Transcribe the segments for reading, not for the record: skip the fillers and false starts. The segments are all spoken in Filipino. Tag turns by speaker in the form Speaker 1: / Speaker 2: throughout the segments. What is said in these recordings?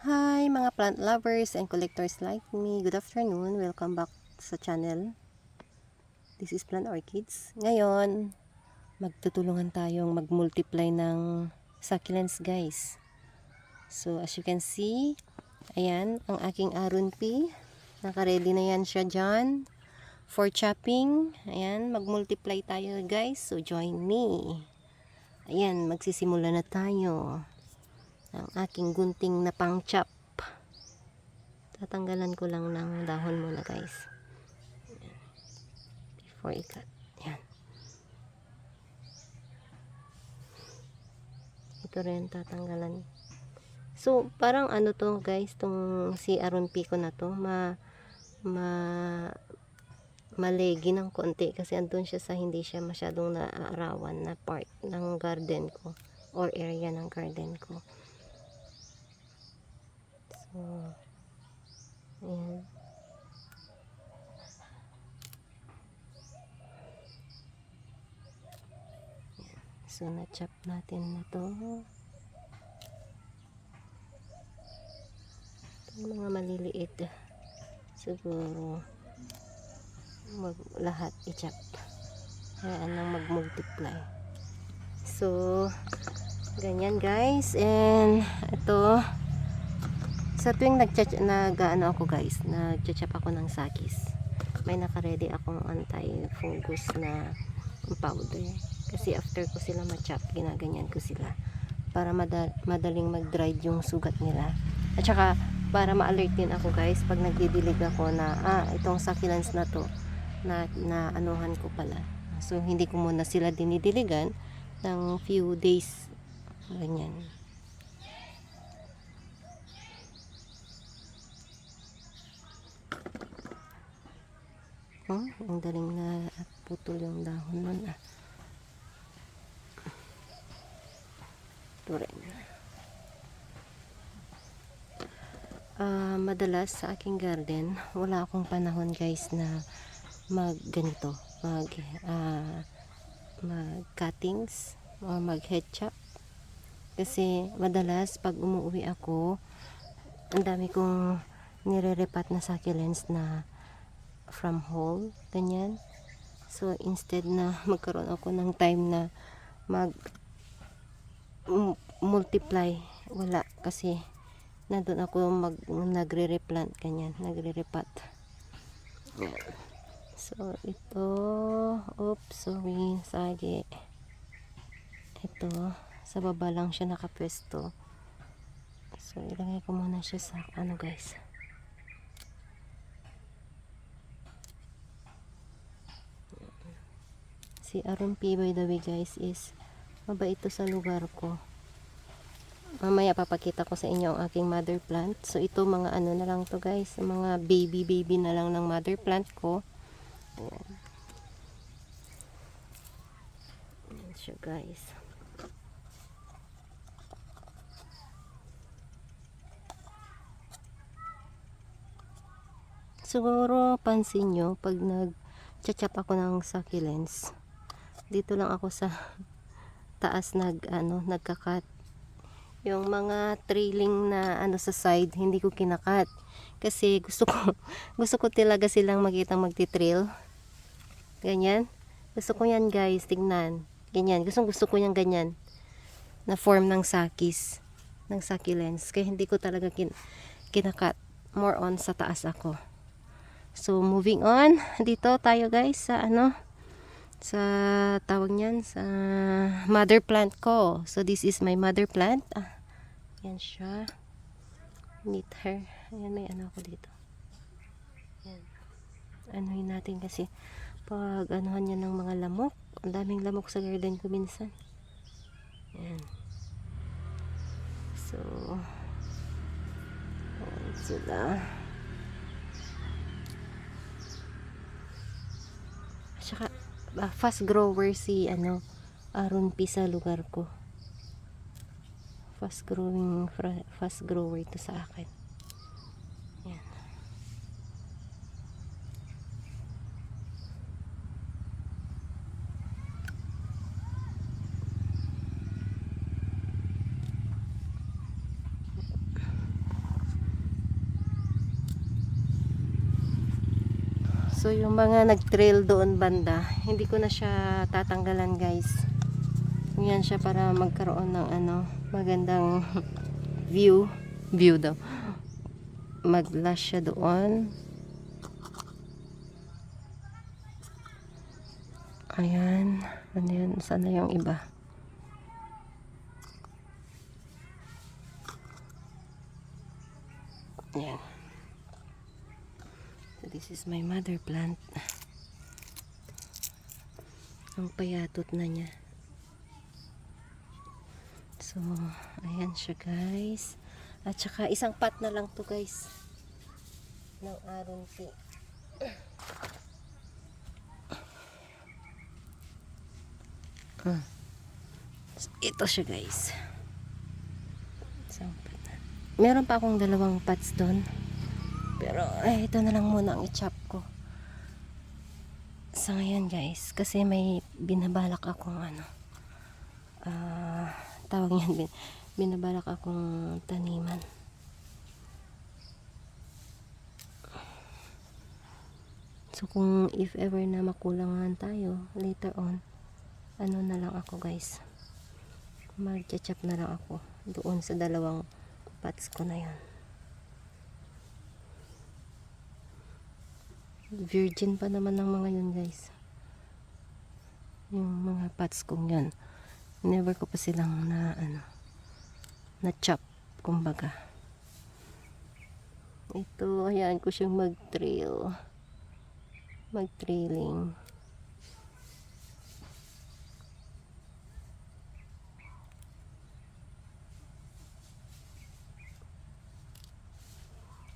Speaker 1: Hi mga plant lovers and collectors like me. Good afternoon. Welcome back sa channel. This is Plant Orchids. Ngayon, magtutulungan tayong mag-multiply ng succulents guys. So as you can see, ayan ang aking Aron P. Naka-ready na yan siya dyan for chopping. Ayan, mag-multiply tayo guys. So join me. Ayan, magsisimula na tayo. Ang aking gunting na pang-chop. Tatanggalan ko lang ng dahon muna guys. Before i-cut. Yan. Ito rin tatanggalan. So, parang ano to guys, tong si Aron P ko na to, malegi ng konti kasi andun siya sa hindi siya masyadong naaarawan na part ng garden ko or area ng garden ko. So, ayan. So, na-chop natin na to. Ito mga maliliit. Siguro, lahat i-chop. Hayaan lang mag-multiply. So, ganyan guys. And, ito, sa tuwing nag-ano ako guys, nag-chop ako ng sakis. May naka-ready akong anti-fungus na powder. Kasi after ko sila ma-chop, ginaganyan ko sila para madaling mag-dried yung sugat nila. At saka para ma-alert din ako guys pag nagdidilig ako na itong succulents na to na anuhan ko pala. So hindi ko muna sila dinidiligan ng few days ganyan. Ang daling na putol yung dahon nun madalas sa aking garden wala akong panahon guys na mag cuttings o mag head chop kasi madalas pag umuwi ako ang dami kong nire-repat na succulents na from whole ganyan. So instead na magkaroon ako ng time na mag multiply, wala kasi nandun ako nagre-replant ganyan, nagre-repat. So ito, oops, sorry, sagi. Ito, sa baba lang siya nakapwesto. So ilagay ko muna siya sa ano guys. Si Aron P by the way guys is mabait ito sa lugar ko. Mamaya papakita ko sa inyo ang aking mother plant. So ito mga ano na lang to guys, mga baby na lang ng mother plant ko. Ayan. Ayan siya guys. Siguro pansin nyo pag nag-chop ako ng succulents, dito lang ako sa taas nagkakat. Yung mga trailing na ano sa side hindi ko kinakat kasi gusto ko talaga silang makitang magti-trail ganyan. Gusto ko yan guys, tingnan ganyan, gusto ko yan ganyan na form ng sakis ng succulents kaya hindi ko talaga kinakat, more on sa taas ako. So moving on, dito tayo guys sa sa tawag niyan sa mother plant ko. So this is my mother plant. Yan siya. Meet her. Ayan, may ano ako dito. Yan. Anuhin natin kasi pag anuhan niya ng mga lamok. Ang daming lamok sa garden ko minsan. Yan. So ayan sila. Saka fast grower si Aron P sa lugar ko. Fast grower ito sa akin. Yan. So yung mga nag-trail doon banda, hindi ko na siya tatanggalan guys. Yan siya para magkaroon ng ano, magandang view daw. Mag-lash siya doon. Ayan, ano yan, sana yung iba. Ayan. So this is my mother plant. Ang payatot na niya. So, ayan siya guys. At saka isang pot na lang to guys. Ng aron tea. So, ito siya guys. Isang pot na. Meron pa akong dalawang pots doon. Pero, ito na lang muna ang i-chop ko. So, ngayon guys. Kasi may binabalak akong ano. Tawag yan. Binabalak akong taniman. So, kung if ever na makulangan tayo, later on, ano na lang ako guys. Mag-chop na lang ako. Doon sa dalawang pots ko na yan. Virgin pa naman ng mga yun guys. Yung mga pots kong yun. Never ko pa silang na chop kumbaga. Ito, hayaan ko siyang mag-trailing.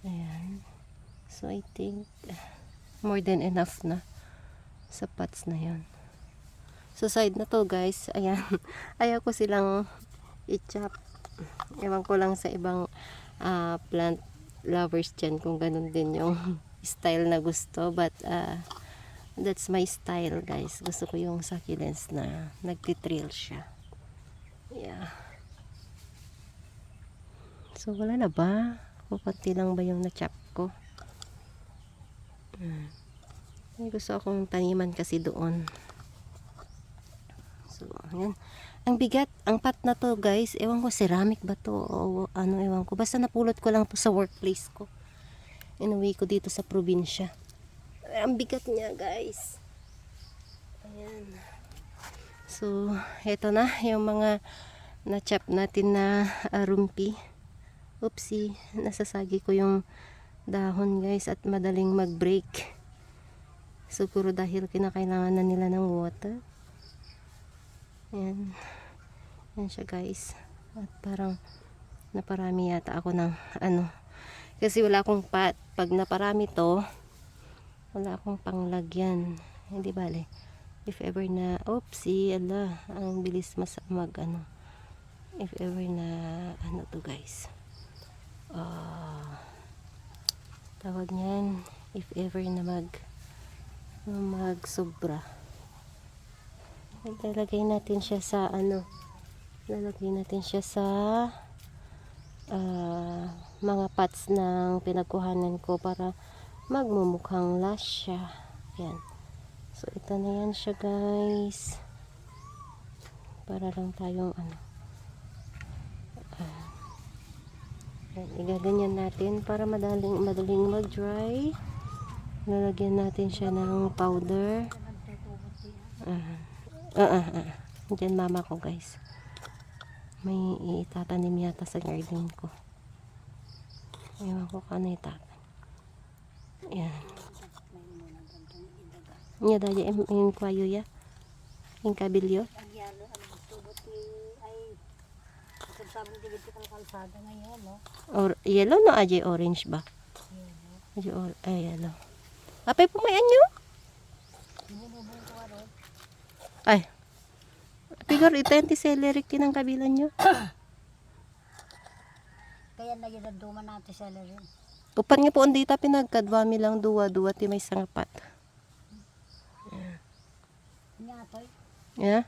Speaker 1: Ayan. So I think more than enough na sa pots na yan. So side na to guys, ayan. Ayaw ko silang i-chop. Ewan ko lang sa ibang plant lovers dyan kung ganun din yung style na gusto. But that's my style guys. Gusto ko yung succulents na nagtitrail siya. Yeah. So wala na ba? Kunti lang ba yung na-chop ko? May gusto akong taniman kasi doon. So, ayan. Ang bigat, ang pot na to guys, ewan ko ceramic ba to o ano, ewan ko. Basta napulot ko lang to sa workplace ko. Inuwi ko dito sa probinsya. Ang bigat niya guys. Ayan. So, eto na yung mga na-chop natin na rumpi. Oopsie, nasasagi ko yung dahon guys at madaling mag-break. Siguro dahil kinakailangan na nila ng water. Ayan. Ayan siya guys. At parang naparami yata ako ng ano. Kasi wala akong pot. Pag naparami to, wala akong panglagyan. Hindi bale. If ever na, oopsie, ala, ang bilis mag ano. If ever na, ano to guys. Tawag niyan, if ever na mag sobra, lalagay natin siya sa ano, lalagay natin siya sa mga pots ng pinagkuhanan ko para magmumukhang lush siya. Yan. So ito na yan siya guys, para lang tayong ano, igaganyan natin para madaling mag-dry. Lalagyan natin siya ng powder. Diyan mama ko guys. May itatanim yata sa garden ko. Ewan ko kano itatan. Ayan. Nya daya yung kwayo ya. Yung kabilyo. Or yellow no aje orange ba? Yellow. Apay pumayan nyo? Ay. Pigar itenti celery kinang kabilan nyo.
Speaker 2: Kaya na yun duman natin celery.
Speaker 1: Upan nga po ondita pinagkadwami lang duwa ti may sangapat.
Speaker 2: Nyatoy.
Speaker 1: Yeah.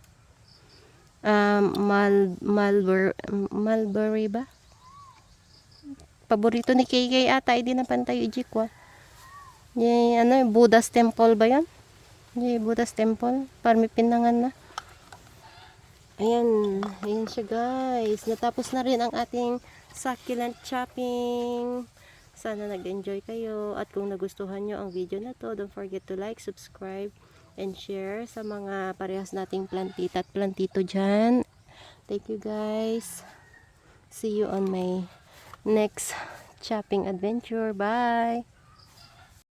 Speaker 1: Mulberry ba? Paborito ni KK ata, hindi na pantayo ijikwa. Yay, ano, Buddha's Temple ba yan? Yay, Buddha's Temple. Para may pinangan na. Ayan, ayan siya guys. Natapos na rin ang ating succulent chopping. Sana nag-enjoy kayo. At kung nagustuhan nyo ang video na to, don't forget to like, subscribe, and share sa mga parehas nating plantita at plantito dyan. Thank you guys. See you on my next chopping adventure. Bye!